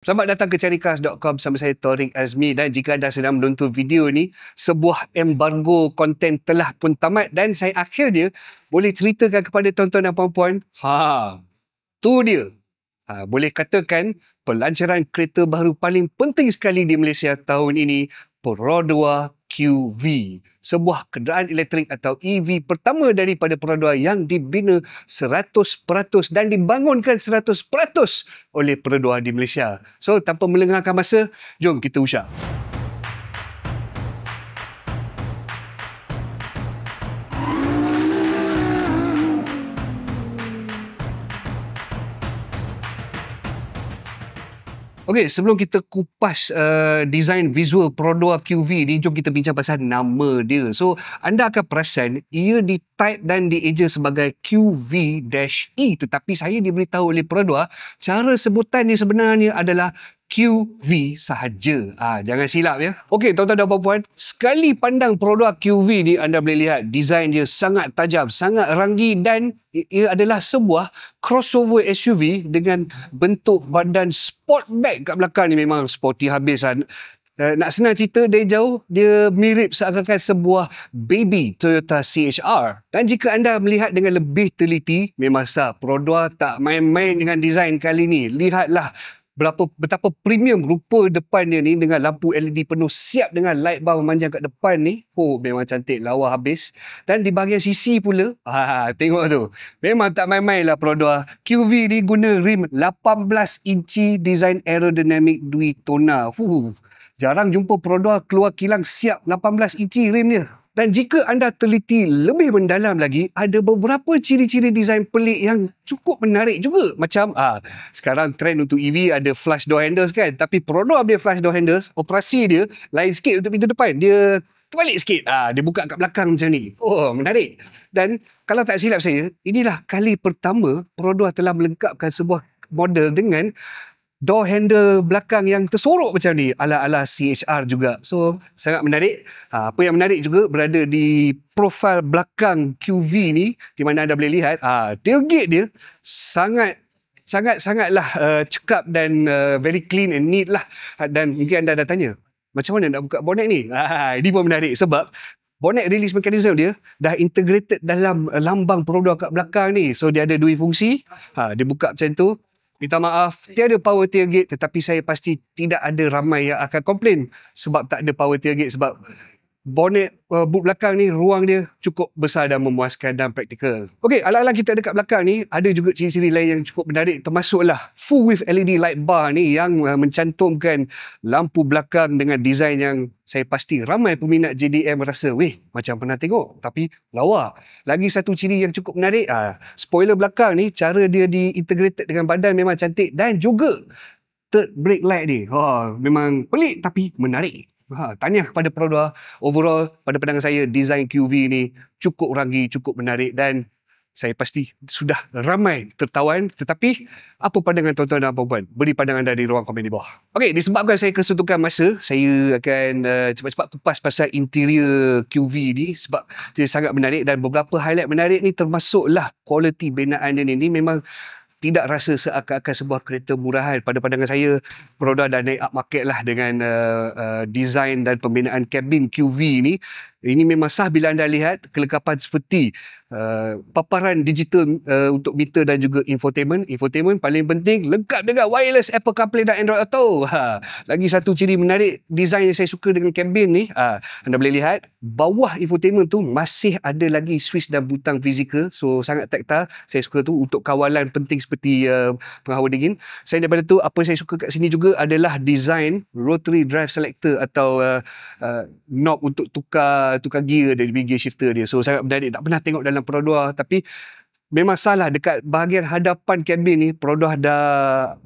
Selamat datang ke Carikas.com bersama saya Taufiq Azmi, dan jika anda sedang menonton video ni, sebuah embargo konten telah pun tamat dan saya akhirnya boleh ceritakan kepada tuan-tuan dan puan-puan, tu dia. Boleh katakan pelancaran kereta baru paling penting sekali di Malaysia tahun ini, Perodua QV. Sebuah kenderaan elektrik atau EV pertama daripada Perodua yang dibina 100% dan dibangunkan 100% oleh Perodua di Malaysia. So, tanpa melengahkan masa, jom kita usah. Okey, sebelum kita kupas design visual Perodua QV ni, jom kita bincang pasal nama dia. So, anda akan perasan ia di-type dan di-eja sebagai QV-E, tetapi saya diberitahu oleh Perodua cara sebutan dia sebenarnya adalah QV sahaja. Jangan silap ya. Okey, tuan-tuan dan puan-puan, sekali pandang Perodua QV ni, anda boleh lihat desain dia sangat tajam, sangat ranggi, dan ia adalah sebuah crossover SUV dengan bentuk badan sportback kat belakang ni. Memang sporty habis lah. Nak senang cerita, dari jauh dia mirip seakan-akan sebuah baby Toyota CHR. Dan jika anda melihat dengan lebih teliti, memang sah Perodua tak main-main dengan desain kali ni. Lihatlah betapa premium rupa depan dia ni dengan lampu LED penuh siap dengan light bar memanjang kat depan ni. Memang cantik, lawa habis. Dan di bahagian sisi pula, tengok tu. Memang tak main-main lah Perodua. QV ni guna rim 18 inci design aerodynamic Duitona. Jarang jumpa Perodua keluar kilang siap 18 inci rim dia. Dan jika anda teliti lebih mendalam lagi, ada beberapa ciri-ciri desain pelik yang cukup menarik juga. Macam, sekarang trend untuk EV ada flush door handles kan. Tapi Perodua punya flush door handles, operasi dia lain sikit untuk pintu depan. Dia terbalik sikit. Dia buka kat belakang macam ni. Menarik. Dan kalau tak silap saya, inilah kali pertama Perodua telah melengkapkan sebuah model dengan door handle belakang yang tersorok macam ni, ala-ala CHR juga. So, sangat menarik. Apa yang menarik juga berada di profil belakang QV ni, di mana anda boleh lihat tailgate dia sangatlah cekap dan very clean and neat lah. Dan mungkin anda dah tanya, macam mana nak buka bonnet ni? Ini pun menarik sebab bonnet release mechanism dia dah integrated dalam lambang Perodua kat belakang ni. So, dia ada dua fungsi. Dia buka macam tu. Minta maaf, tiada power tailgate, tetapi saya pasti tidak ada ramai yang akan komplain sebab tak ada power tailgate, sebab bonnet boot belakang ni, ruang dia cukup besar dan memuaskan dan praktikal. Okey, ala-ala kita ada kat belakang ni, ada juga ciri-ciri lain yang cukup menarik, termasuklah full width LED light bar ni yang mencantumkan lampu belakang dengan desain yang saya pasti ramai peminat JDM rasa, macam pernah tengok, tapi lawa. Lagi satu ciri yang cukup menarik, spoiler belakang ni, cara dia di-integrated dengan badan memang cantik, dan juga third brake light ni. Memang pelik tapi menarik. Tahniah kepada Perodua. Overall, pada pandangan saya, desain QV ni cukup ranggi, cukup menarik, dan saya pasti sudah ramai tertawan. Tetapi, apa pandangan tuan-tuan dan puan-puan? Beri pandangan anda di ruang komen di bawah. Okey, disebabkan saya kesuntukan masa, saya akan cepat-cepat kupas pasal interior QV ni sebab dia sangat menarik, dan beberapa highlight menarik ni termasuklah kualiti binaan dia ni. Memang tidak rasa seakan-akan sebuah kereta murahan. Pada pandangan saya, Perodua dah naik up market lah dengan desain dan pembinaan kabin QV ni. Ini memang sah bila anda lihat kelengkapan seperti paparan digital untuk meter dan juga infotainment. Infotainment paling penting, lengkap dengan wireless Apple CarPlay dan Android Auto. Lagi satu ciri menarik desain yang saya suka dengan kabin ni, anda boleh lihat bawah infotainment tu masih ada lagi switch dan butang fizikal. So, sangat tactile. Saya suka tu untuk kawalan penting seperti penghawa dingin. Selain daripada tu, apa yang saya suka kat sini juga adalah desain rotary drive selector atau knob untuk tukar gear dari gear shifter dia. So, sangat menarik. Tak pernah tengok dalam Perodua, tapi memang salah dekat bahagian hadapan kabin ni, Perodua dah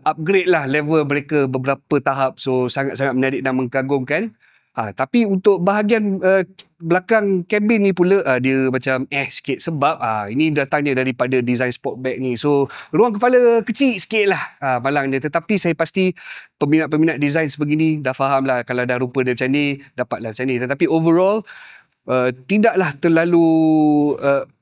upgrade lah level mereka beberapa tahap. So, sangat-sangat menarik dan mengagumkan. Tapi untuk bahagian belakang kabin ni pula, dia macam sikit sebab ini datangnya daripada design sportback ni. So, ruang kepala kecil sikit lah malang dia. Tetapi saya pasti peminat-peminat design sebegini dah faham lah, kalau dah rupa dia macam ni, dapatlah macam ni. Tetapi overall, tidaklah terlalu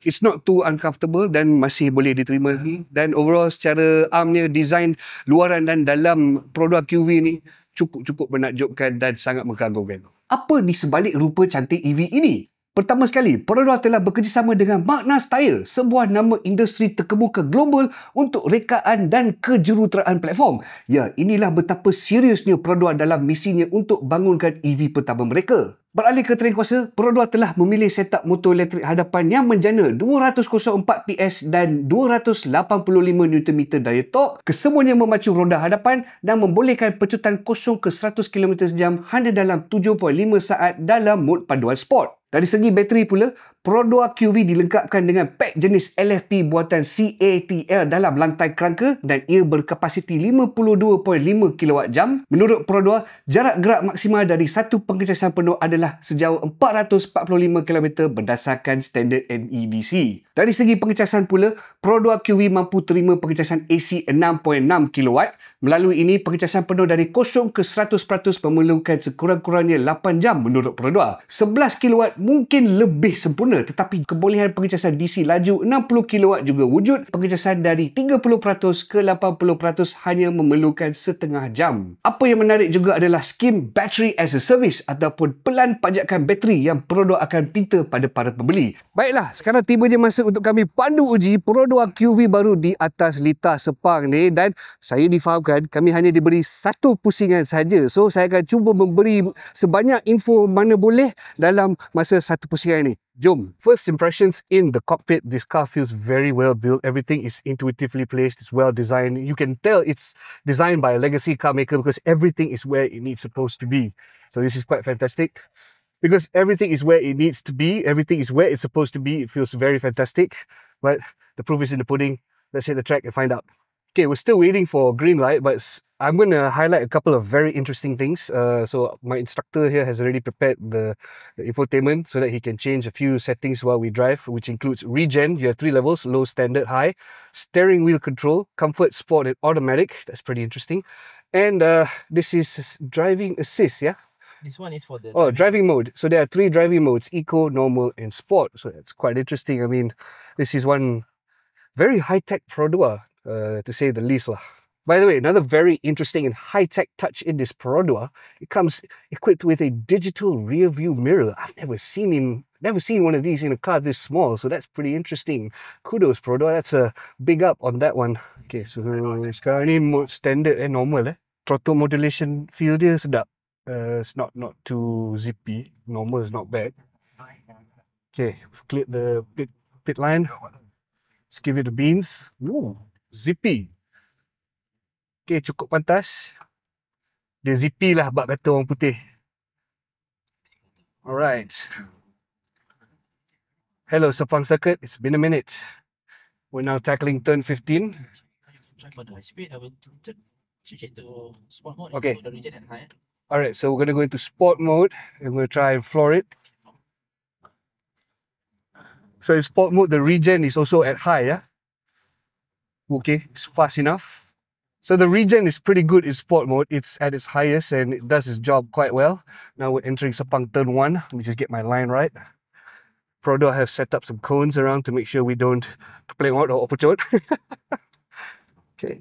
it's not too uncomfortable dan masih boleh diterima lagi. Dan overall secara armnya, design luaran dan dalam Perodua QV ni cukup menakjubkan dan sangat mengagumkan. Apa di sebalik rupa cantik EV ini? Pertama sekali, Perodua telah bekerjasama dengan Magnas Tyre, sebuah nama industri terkemuka global untuk rekaan dan kejuruteraan platform. Ya, inilah betapa seriusnya Perodua dalam misinya untuk bangunkan EV pertama mereka. Beralih ke tren kuasa, Perodua telah memilih setup motor elektrik hadapan yang menjana 204 PS dan 285 Nm daya torque. Kesemuanya memacu roda hadapan dan membolehkan pecutan 0 ke 100 km sejam hanya dalam 7.5 saat dalam mod paduan sport. Dari segi bateri pula, Perodua QV dilengkapkan dengan pak jenis LFP buatan CATL dalam lantai kerangka dan ia berkapasiti 52.5 kWh. Menurut Perodua, jarak gerak maksimal dari satu pengecasan penuh adalah sejauh 445 km berdasarkan standard NEDC. Dari segi pengecasan pula, Perodua QV mampu terima pengecasan AC 6.6 kW. Melalui ini, pengecasan penuh dari 0 ke 100% memerlukan sekurang-kurangnya 8 jam menurut Perodua. 11 kW mungkin lebih sempurna, tetapi kebolehan pengecasan DC laju 60 kW juga wujud. Pengecasan dari 30% ke 80% hanya memerlukan setengah jam. Apa yang menarik juga adalah skim Battery as a Service ataupun pelan pajakan bateri yang Perodua akan pinta pada para pembeli. Baiklah, sekarang tibanya masa untuk kami pandu uji Perodua QV baru di atas litar Sepang ni, dan saya difahamkan kami hanya diberi satu pusingan saja. So saya akan cuba memberi sebanyak info mana boleh dalam masa satu pusingan ini. Jom. First impressions in the cockpit. This car feels very well built. Everything is intuitively placed. It's well designed. You can tell it's designed by a legacy car maker because everything is where it needs supposed to be. So this is quite fantastic. Because everything is where it needs to be. Everything is where it's supposed to be. It feels very fantastic. But the proof is in the pudding. Let's hit the track and find out. Okay, we're still waiting for green light, but I'm going to highlight a couple of very interesting things. So my instructor here has already prepared the infotainment so that he can change a few settings while we drive, which includes regen. You have 3 levels: low, standard, high. Steering wheel control, comfort, sport, and automatic. That's pretty interesting. And this is driving assist, yeah? This one is for the driving mode. So there are 3 driving modes: eco, normal, and sport. So that's quite interesting. I mean, this is one very high-tech Perodua, to say the least lah. By the way, another very interesting and high-tech touch in this Perodua, it comes equipped with a digital rear-view mirror. I've never seen one of these in a car this small, so that's pretty interesting. Kudos Perodua, that's a big up on that one. Okay, so sekarang ni mode standard normal Throttle modulation feel dia sedap. It's not too zippy. Normal is not bad. Okay, we've cleared the pit line. Let's give it the beans. Ooh, zippy. Okay, cukup pantas. Dia zippy lah bak kata orang putih. Alright. Hello Sepang Circuit, it's been a minute. We're now tackling turn 15. try for the high speed. I will switch it to sport mode. Okay. So the regen and high. Alright, so we're going to go into sport mode and we're going to try and floor it. So in sport mode, the regen is also at high, yeah? Okay, it's fast enough. So the regen is pretty good in sport mode. It's at its highest and it does its job quite well. Now we're entering Sepang turn 1. Let me just get my line right. Perodua have set up some cones around to make sure we don't play out or opportune. Okay.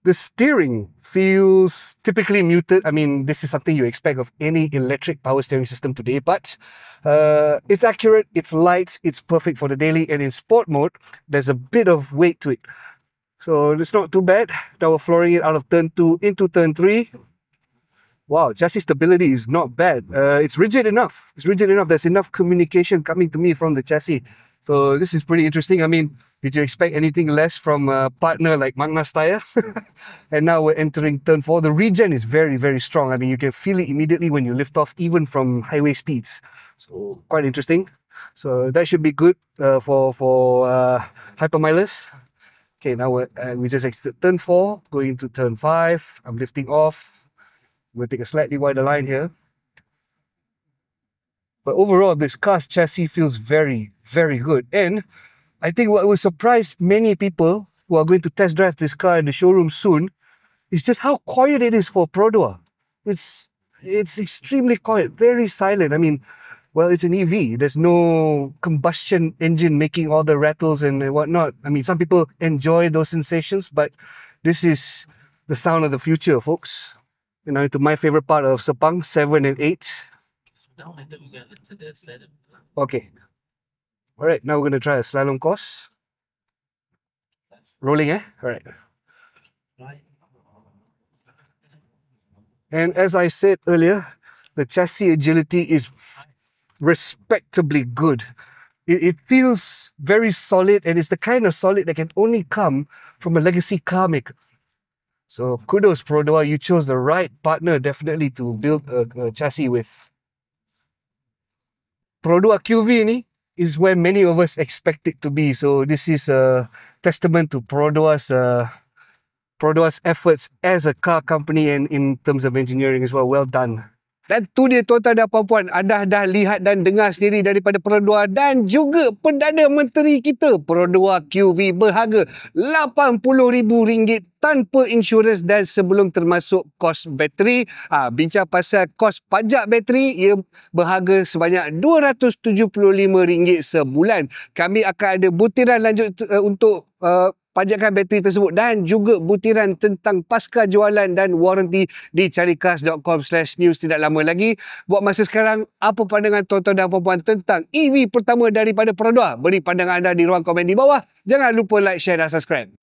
The steering feels typically muted. I mean, this is something you expect of any electric power steering system today, but it's accurate, it's light, it's perfect for the daily, and in sport mode, there's a bit of weight to it. So it's not too bad. Now we're flooring it out of turn 2 into turn 3. Wow, chassis stability is not bad. It's rigid enough. It's rigid enough. There's enough communication coming to me from the chassis. So this is pretty interesting. I mean, did you expect anything less from a partner like Magnas Tyre? And now we're entering turn 4. The regen is very, very strong. I mean, you can feel it immediately when you lift off, even from highway speeds. So quite interesting. So that should be good for hypermilers. Okay, now we just exited turn 4, going into turn 5. I'm lifting off. We'll take a slightly wider line here. But overall, this car's chassis feels very, very good. And I think what will surprise many people who are going to test drive this car in the showroom soon is just how quiet it is for Perodua. It's extremely quiet, very silent. I mean, Well, it's an EV. There's no combustion engine making all the rattles and whatnot. I mean, some people enjoy those sensations, but this is the sound of the future, folks. You know, into my favorite part of Sepang, 7 and 8. So now later we get into the slalom. Okay. All right, now we're going to try a slalom course. Rolling, eh? All right. Right. And as I said earlier, the chassis agility is respectably good. It feels very solid, and it's the kind of solid that can only come from a legacy car maker. So kudos, Perodua, you chose the right partner definitely to build a chassis with. Perodua QV ni is where many of us expect it to be. So this is a testament to Perodua's efforts as a car company and in terms of engineering as well. Well done. Dan tu dia tuan-tuan dan puan-puan, anda dah lihat dan dengar sendiri daripada Perodua dan juga Perdana Menteri kita. Perodua QV berharga RM80,000 tanpa insurans dan sebelum termasuk kos bateri. Bincang pasal kos pajak bateri, ia berharga sebanyak RM275 sebulan. Kami akan ada butiran lanjut untuk pajakan bateri tersebut dan juga butiran tentang pasca jualan dan waranti di carikas.com/news tidak lama lagi. Buat masa sekarang, apa pandangan tuan-tuan dan puan-puan tentang EV pertama daripada Perodua? Beri pandangan anda di ruang komen di bawah. Jangan lupa like, share dan subscribe.